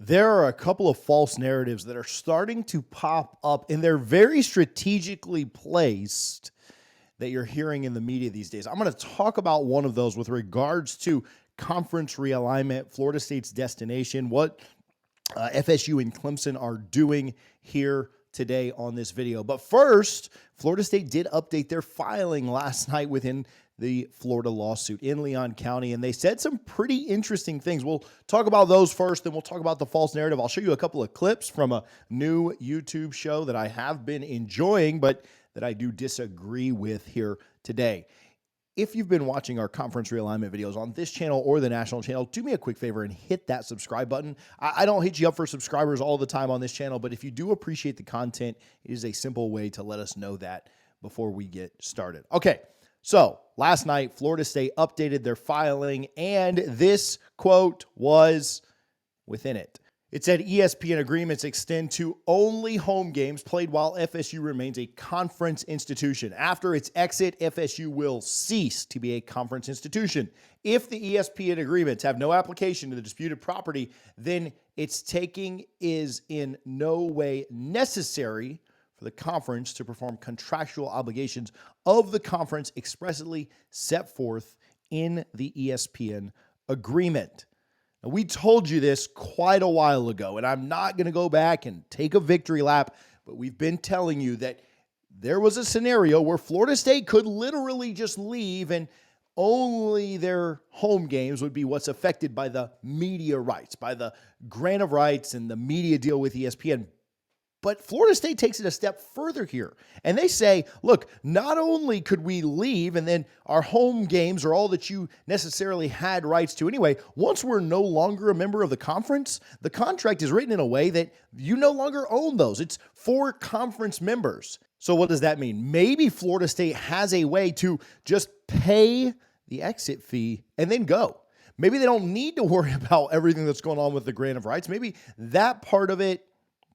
There are a couple of false narratives that are starting to pop up, and they're very strategically placed that you're hearing in the media these days. I'm going to talk about one of those with regards to conference realignment, Florida State's destination, what FSU and Clemson are doing here today on this video. But first, Florida State did update their filing last night within the Florida lawsuit in Leon County, and they said some pretty interesting things. We'll talk about those first, then we'll talk about the false narrative. I'll show you a couple of clips from a new YouTube show that I have been enjoying, but that I do disagree with here today. If you've been watching our conference realignment videos on this channel or the national channel, do me a quick favor and hit that subscribe button. I don't hit you up for subscribers all the time on this channel, but if you do appreciate the content, it is a simple way to let us know that before we get started. Okay, so last night, Florida State updated their filing, and this quote was within it. It said ESPN agreements extend to only home games played while FSU remains a conference institution. After its exit, FSU will cease to be a conference institution. If the ESPN agreements have no application to the disputed property, then its taking is in no way necessary for the conference to perform contractual obligations of the conference expressly set forth in the ESPN agreement. Now, we told you this quite a while ago, and I'm not going to go back and take a victory lap, but we've been telling you that there was a scenario where Florida State could literally just leave and only their home games would be what's affected by the media rights, by the grant of rights and the media deal with ESPN. But Florida State takes it a step further here. And they say, look, not only could we leave and then our home games are all that you necessarily had rights to anyway, once we're no longer a member of the conference, the contract is written in a way that you no longer own those. It's for conference members. So what does that mean? Maybe Florida State has a way to just pay the exit fee and then go. Maybe they don't need to worry about everything that's going on with the grant of rights. Maybe that part of it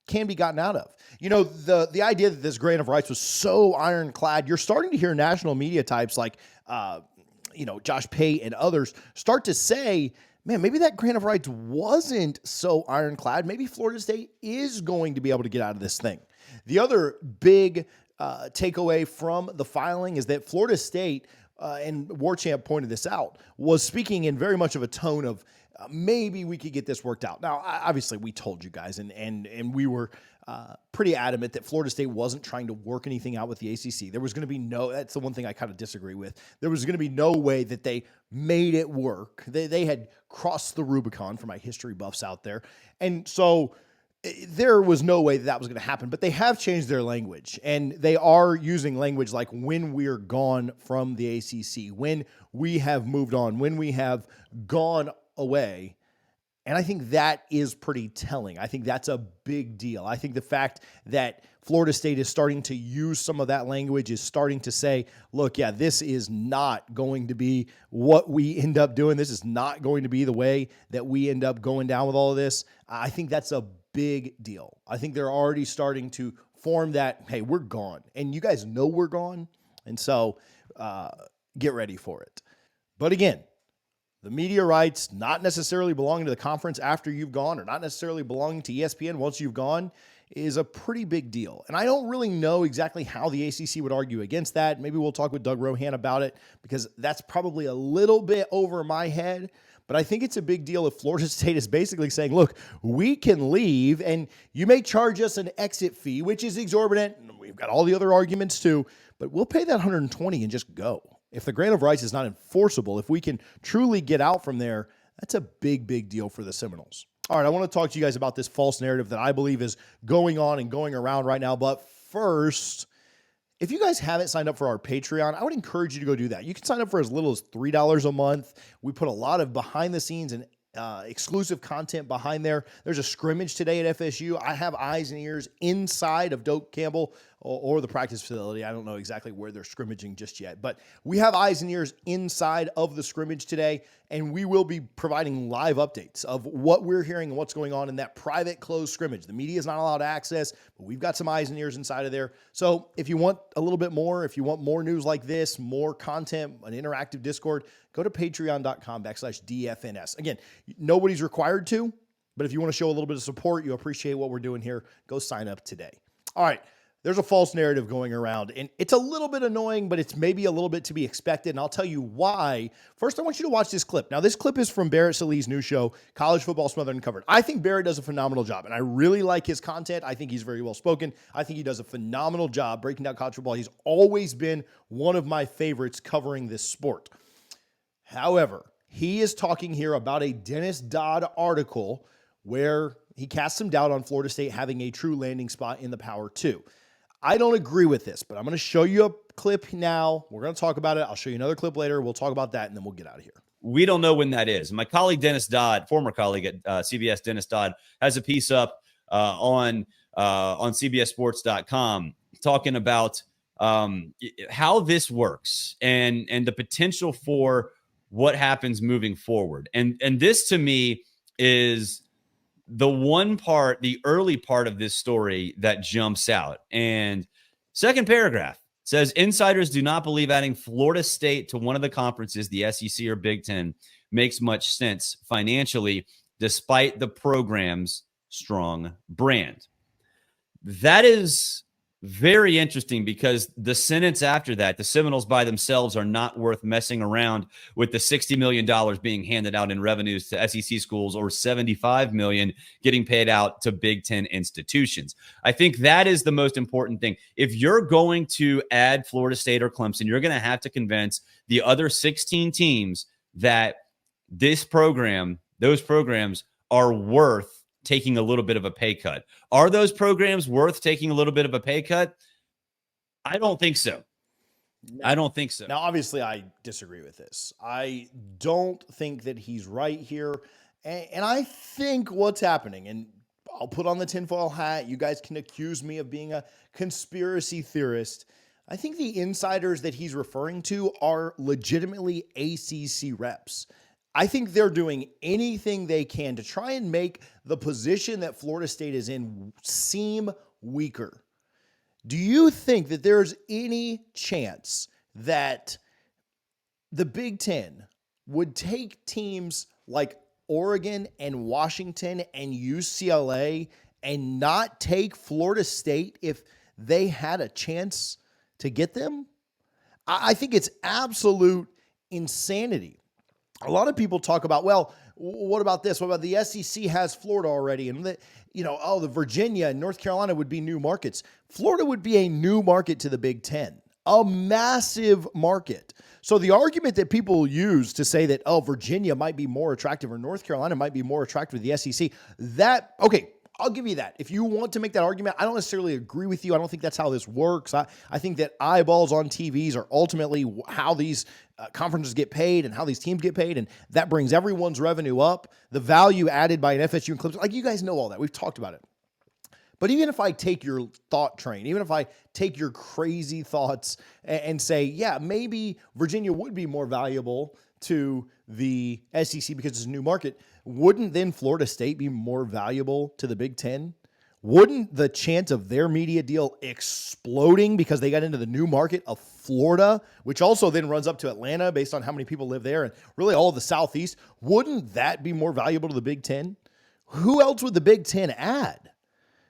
can be gotten out of. You know, the idea that this grant of rights was so ironclad, you're starting to hear national media types like, Josh Pate and others start to say, man, maybe that grant of rights wasn't so ironclad. Maybe Florida State is going to be able to get out of this thing. The other big takeaway from the filing is that Florida State, and Warchamp pointed this out, was speaking in very much of a tone of, maybe we could get this worked out. Now, obviously, we told you guys, and we were pretty adamant that Florida State wasn't trying to work anything out with the ACC. There was going to be that's the one thing I kind of disagree with. There was going to be no way that they made it work. They had crossed the Rubicon for my history buffs out there. And so there was no way that was going to happen, but they have changed their language, and they are using language like when we're gone from the ACC, when we have moved on, when we have gone away. And I think that is pretty telling. I think that's a big deal. I think the fact that Florida State is starting to use some of that language is starting to say, look, yeah, this is not going to be what we end up doing. This is not going to be the way that we end up going down with all of this. I think that's a big deal. I think they're already starting to form that, hey, we're gone. And you guys know we're gone. And so get ready for it. But again, the media rights not necessarily belonging to the conference after you've gone, or not necessarily belonging to ESPN once you've gone, is a pretty big deal. And I don't really know exactly how the ACC would argue against that. Maybe we'll talk with Doug Rohan about it, because that's probably a little bit over my head. But I think it's a big deal if Florida State is basically saying, look, we can leave and you may charge us an exit fee, which is exorbitant. We've got all the other arguments too, but we'll pay that $120 and just go. If the grant of rights is not enforceable, if we can truly get out from there, that's a big, big deal for the Seminoles. All right, I want to talk to you guys about this false narrative that I believe is going on and going around right now. But first, if you guys haven't signed up for our Patreon, I would encourage you to go do that. You can sign up for as little as $3 a month. We put a lot of behind the scenes and exclusive content behind there. There's a scrimmage today at FSU. I have eyes and ears inside of Doak Campbell or the practice facility. I don't know exactly where they're scrimmaging just yet, but we have eyes and ears inside of the scrimmage today, and we will be providing live updates of what we're hearing and what's going on in that private closed scrimmage. The media is not allowed access, but we've got some eyes and ears inside of there. So if you want a little bit more, if you want more news like this, more content, an interactive Discord, go to patreon.com/DFNS. Again, nobody's required to. But if you want to show a little bit of support, you appreciate what we're doing here, go sign up today. All right. There's a false narrative going around, and it's a little bit annoying, but it's maybe a little bit to be expected, and I'll tell you why. First, I want you to watch this clip. Now, this clip is from Barrett Sallee's new show, College Football Smothered and Covered. I think Barrett does a phenomenal job, and I really like his content. I think he's very well-spoken. I think he does a phenomenal job breaking down college football. He's always been one of my favorites covering this sport. However, he is talking here about a Dennis Dodd article where he casts some doubt on Florida State having a true landing spot in the Power 2. I don't agree with this, but I'm going to show you a clip now. We're going to talk about it. I'll show you another clip later. We'll talk about that, and then we'll get out of here. We don't know when that is. My colleague Dennis Dodd, former colleague at CBS, Dennis Dodd, has a piece up on CBSSports.com talking about how this works and the potential for what happens moving forward. And this, to me, is the one part, the early part of this story that jumps out. And second paragraph says, insiders do not believe adding Florida State to one of the conferences, the SEC or Big Ten, makes much sense financially, despite the program's strong brand. That is very interesting because the sentence after that, the Seminoles by themselves are not worth messing around with the $60 million being handed out in revenues to SEC schools or $75 million getting paid out to Big Ten institutions. I think that is the most important thing. If you're going to add Florida State or Clemson, you're going to have to convince the other 16 teams that those programs are worth taking a little bit of a pay cut. Are those programs worth taking a little bit of a pay cut? I don't think so. I don't think so. Now, obviously, I disagree with this. I don't think that he's right here. And I think what's happening, and I'll put on the tinfoil hat. You guys can accuse me of being a conspiracy theorist. I think the insiders that he's referring to are legitimately ACC reps. I think they're doing anything they can to try and make the position that Florida State is in seem weaker. Do you think that there's any chance that the Big Ten would take teams like Oregon and Washington and UCLA and not take Florida State if they had a chance to get them? I think it's absolute insanity. A lot of people talk about, well, what about this? What about the SEC has Florida already? And, the Virginia and North Carolina would be new markets. Florida would be a new market to the Big Ten, a massive market. So the argument that people use to say that, Virginia might be more attractive or North Carolina might be more attractive with the SEC, I'll give you that. If you want to make that argument, I don't necessarily agree with you. I don't think that's how this works. I think that eyeballs on TVs are ultimately how these conferences get paid and how these teams get paid, and that brings everyone's revenue up. The value added by an FSU and Clemson, you guys know all that. We've talked about it. But even if I take your thought train, even if I take your crazy thoughts and say, yeah, maybe Virginia would be more valuable to the SEC because it's a new market, wouldn't then Florida State be more valuable to the Big Ten? Wouldn't the chance of their media deal exploding because they got into the new market of Florida, which also then runs up to Atlanta based on how many people live there and really all of the Southeast, wouldn't that be more valuable to the Big Ten? Who else would the Big Ten add?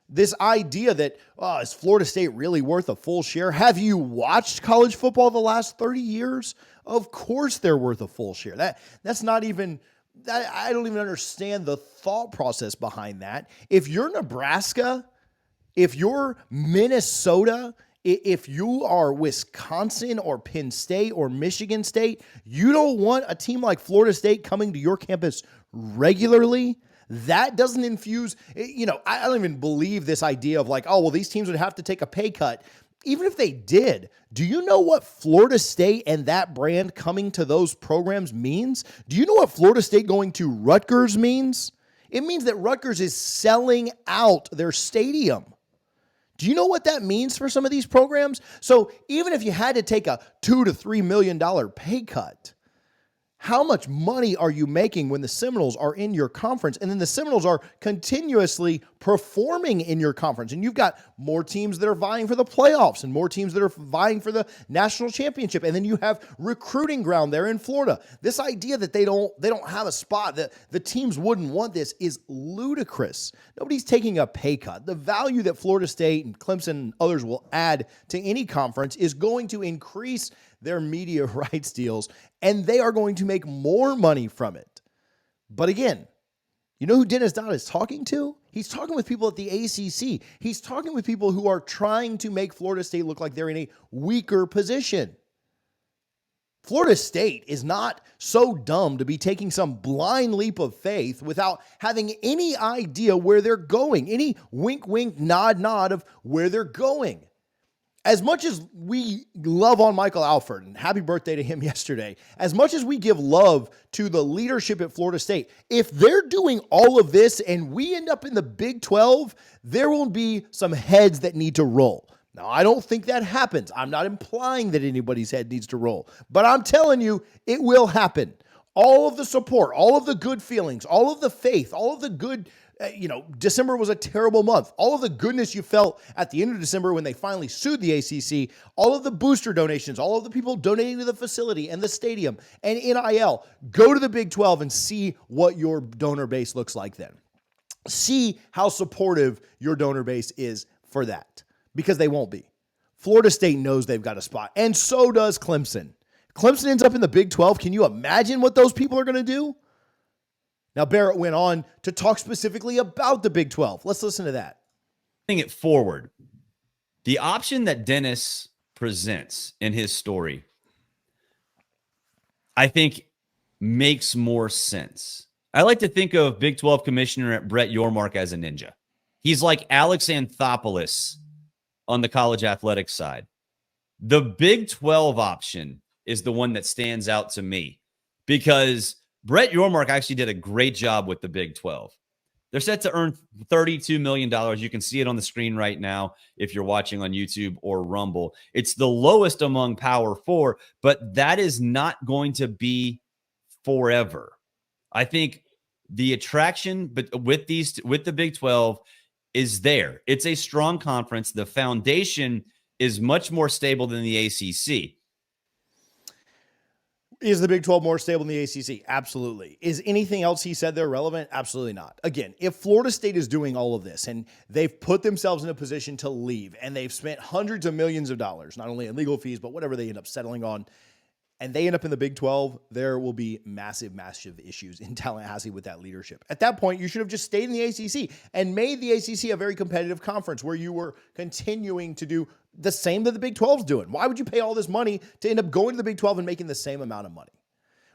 This idea that, is Florida State really worth a full share? Have you watched college football the last 30 years? Of course they're worth a full share. That's not even... I don't even understand the thought process behind that. If you're Nebraska, if you're Minnesota, if you are Wisconsin or Penn State or Michigan State, you don't want a team like Florida State coming to your campus regularly. That doesn't infuse, I don't even believe this idea of these teams would have to take a pay cut. Even if they did, do you know what Florida State and that brand coming to those programs means? Do you know what Florida State going to Rutgers means? It means that Rutgers is selling out their stadium. Do you know what that means for some of these programs? So even if you had to take a $2 to $3 million pay cut, How much money are you making when the Seminoles are in your conference? And then the Seminoles are continuously performing in your conference. And you've got more teams that are vying for the playoffs and more teams that are vying for the national championship. And then you have recruiting ground there in Florida. This idea that they don't have a spot, that the teams wouldn't want this, is ludicrous. Nobody's taking a pay cut. The value that Florida State and Clemson and others will add to any conference is going to increase their media rights deals, and they are going to make more money from it. But again, you know who Dennis Dodd is talking to? He's talking with people at the ACC. He's talking with people who are trying to make Florida State look like they're in a weaker position. Florida State is not so dumb to be taking some blind leap of faith without having any idea where they're going, any wink, wink, nod, nod of where they're going. As much as we love on Michael Alford, and happy birthday to him yesterday, as much as we give love to the leadership at Florida State, if they're doing all of this and we end up in the Big 12, there will be some heads that need to roll. Now, I don't think that happens. I'm not implying that anybody's head needs to roll, but I'm telling you, it will happen. All of the support, all of the good feelings, all of the faith, all of the good December was a terrible month. All of the goodness you felt at the end of December when they finally sued the ACC, all of the booster donations, all of the people donating to the facility and the stadium and NIL, go to the Big 12 and see what your donor base looks like then. See how supportive your donor base is for that, because they won't be. Florida State knows they've got a spot, and so does Clemson. Clemson ends up in the Big 12. Can you imagine what those people are going to do? Now, Barrett went on to talk specifically about the Big 12. Let's listen to that. Bring it forward. The option that Dennis presents in his story, I think, makes more sense. I like to think of Big 12 Commissioner Brett Yormark as a ninja. He's like Alex Anthopoulos on the college athletics side. The Big 12 option is the one that stands out to me because Brett Yormark actually did a great job with the Big 12. They're set to earn $32 million. You can see it on the screen right now if you're watching on YouTube or Rumble. It's the lowest among Power 4, but that is not going to be forever. I think the attraction with the Big 12 is there. It's a strong conference. The foundation is much more stable than the ACC. Is the Big 12 more stable than the ACC? Absolutely. Is anything else he said there relevant? Absolutely not. Again, if Florida State is doing all of this and they've put themselves in a position to leave and they've spent hundreds of millions of dollars, not only in legal fees, but whatever they end up settling on, and they end up in the Big 12, there will be massive issues in Tallahassee with that leadership. At that point, you should have just stayed in the ACC and made the ACC a very competitive conference where you were continuing to do the same that the Big 12's doing. Why would you pay all this money to end up going to the Big 12 and making the same amount of money?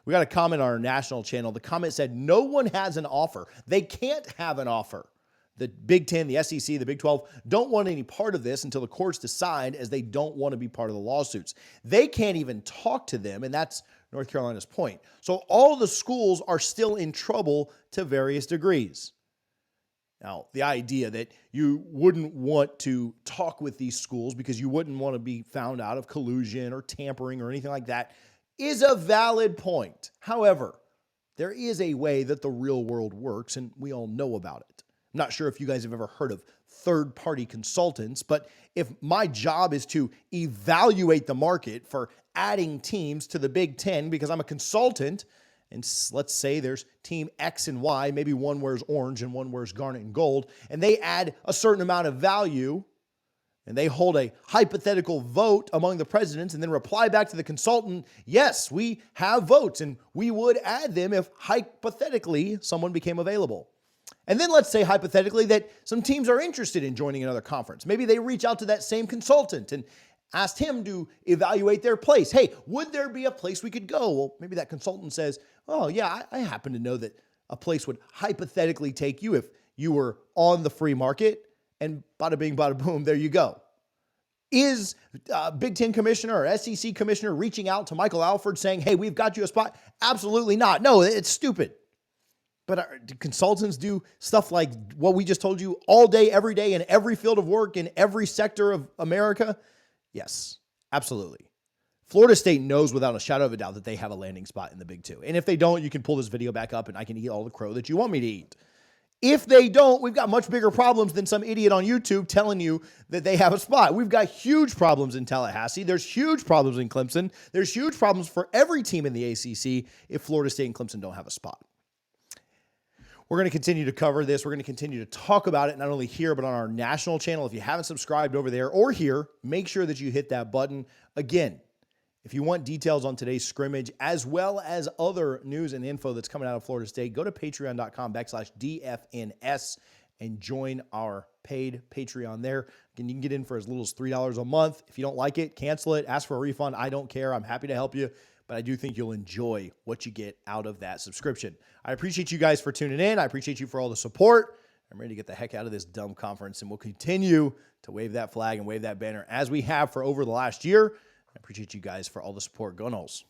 We got a comment on our national channel. The comment said, no one has an offer. They can't have an offer. The Big 10, the SEC, the Big 12 don't want any part of this until the courts decide, as they don't want to be part of the lawsuits. They can't even talk to them, and that's North Carolina's point. So all the schools are still in trouble to various degrees. Now, the idea that you wouldn't want to talk with these schools because you wouldn't want to be found out of collusion or tampering or anything like that is a valid point. However, there is a way that the real world works, and we all know about it. I'm not sure if you guys have ever heard of third-party consultants, but if my job is to evaluate the market for adding teams to the Big 10 because I'm a consultant, and let's say there's team X and Y, maybe one wears orange and one wears garnet and gold, and they add a certain amount of value, and they hold a hypothetical vote among the presidents and then reply back to the consultant, yes, we have votes, and we would add them if hypothetically someone became available. And then let's say hypothetically that some teams are interested in joining another conference. Maybe they reach out to that same consultant and asked him to evaluate their place. Hey, would there be a place we could go? Well, maybe that consultant says, oh yeah, I happen to know that a place would hypothetically take you if you were on the free market, and bada bing, bada boom, there you go. Is Big Ten commissioner or SEC commissioner reaching out to Michael Alford saying, hey, we've got you a spot? Absolutely not. No, it's stupid. But do consultants do stuff like what we just told you all day, every day, in every field of work, in every sector of America? Yes, absolutely. Florida State knows without a shadow of a doubt that they have a landing spot in the Big Two. And if they don't, you can pull this video back up and I can eat all the crow that you want me to eat. If they don't, we've got much bigger problems than some idiot on YouTube telling you that they have a spot. We've got huge problems in Tallahassee. There's huge problems in Clemson. There's huge problems for every team in the ACC if Florida State and Clemson don't have a spot. We're going to continue to cover this. We're going to continue to talk about it, not only here, but on our national channel. If you haven't subscribed over there or here, make sure that you hit that button. Again, if you want details on today's scrimmage, as well as other news and info that's coming out of Florida State, go to patreon.com/DFNS and join our paid Patreon there. Again, you can get in for as little as $3 a month. If you don't like it, cancel it, ask for a refund. I don't care. I'm happy to help you, but I do think you'll enjoy what you get out of that subscription. I appreciate you guys for tuning in. I appreciate you for all the support. I'm ready to get the heck out of this dumb conference, and we'll continue to wave that flag and wave that banner as we have for over the last year. I appreciate you guys for all the support. Go Noles.